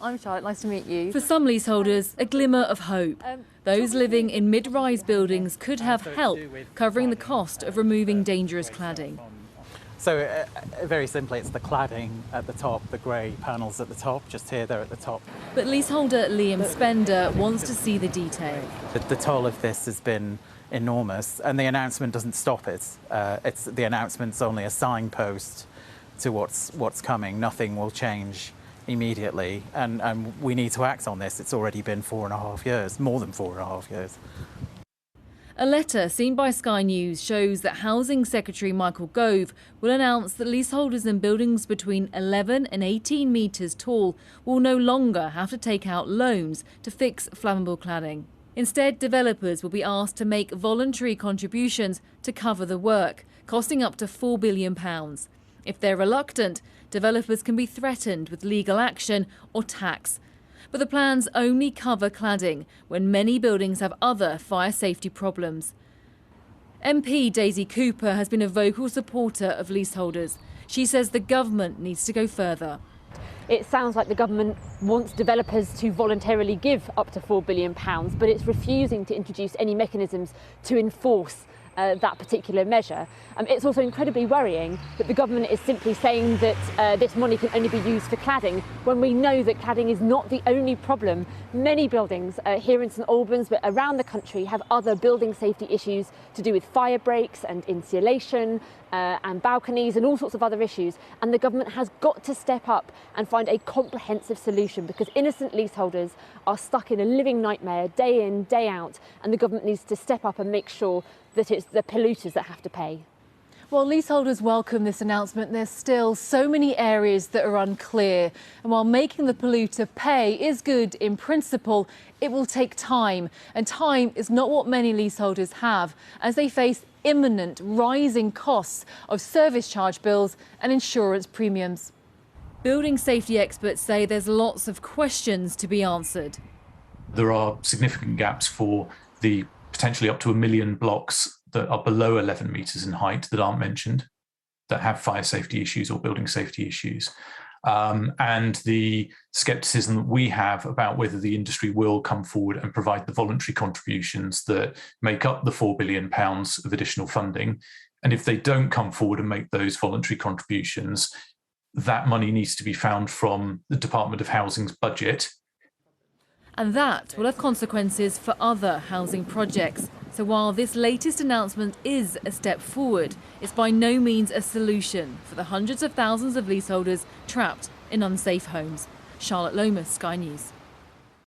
I'm Charlotte, nice to meet you. For some leaseholders, a glimmer of hope. Those living in mid-rise buildings could have help covering the cost of removing dangerous cladding. So very simply, it's the cladding at the top, the grey panels at the top, just here, they're at the top. But leaseholder Liam Spender wants to see the detail. The toll of this has been enormous, and the announcement doesn't stop it. The announcement's only a signpost to what's coming. Nothing will change immediately, and we need to act on this. It's already been 4.5 years, more than 4.5 years. A letter seen by Sky News shows that Housing Secretary Michael Gove will announce that leaseholders in buildings between 11 and 18 metres tall will no longer have to take out loans to fix flammable cladding. Instead, developers will be asked to make voluntary contributions to cover the work, costing up to £4 billion. If they're reluctant, developers can be threatened with legal action or tax. But the plans only cover cladding when many buildings have other fire safety problems. MP Daisy Cooper has been a vocal supporter of leaseholders. She says the government needs to go further. It sounds like the government wants developers to voluntarily give up to £4 billion, but it's refusing to introduce any mechanisms to enforce that particular measure. It's also incredibly worrying that the government is simply saying that this money can only be used for cladding, when we know that cladding is not the only problem. Many buildings here in St Albans, but around the country, have other building safety issues to do with fire breaks and insulation and balconies and all sorts of other issues. And the government has got to step up and find a comprehensive solution, because innocent leaseholders are stuck in a living nightmare day in, day out, and the government needs to step up and make sure that it's the polluters that have to pay. Well, leaseholders welcome this announcement. There's still so many areas that are unclear. And while making the polluter pay is good in principle, it will take time. And time is not what many leaseholders have, as they face imminent rising costs of service charge bills and insurance premiums. Building safety experts say there's lots of questions to be answered. There are significant gaps for the potentially up to 1 million blocks that are below 11 metres in height that aren't mentioned, that have fire safety issues or building safety issues. And the scepticism that we have about whether the industry will come forward and provide the voluntary contributions that make up the £4 billion of additional funding. And if they don't come forward and make those voluntary contributions, that money needs to be found from the Department of Housing's budget. And that will have consequences for other housing projects. So while this latest announcement is a step forward, it's by no means a solution for the hundreds of thousands of leaseholders trapped in unsafe homes. Charlotte Lomas, Sky News.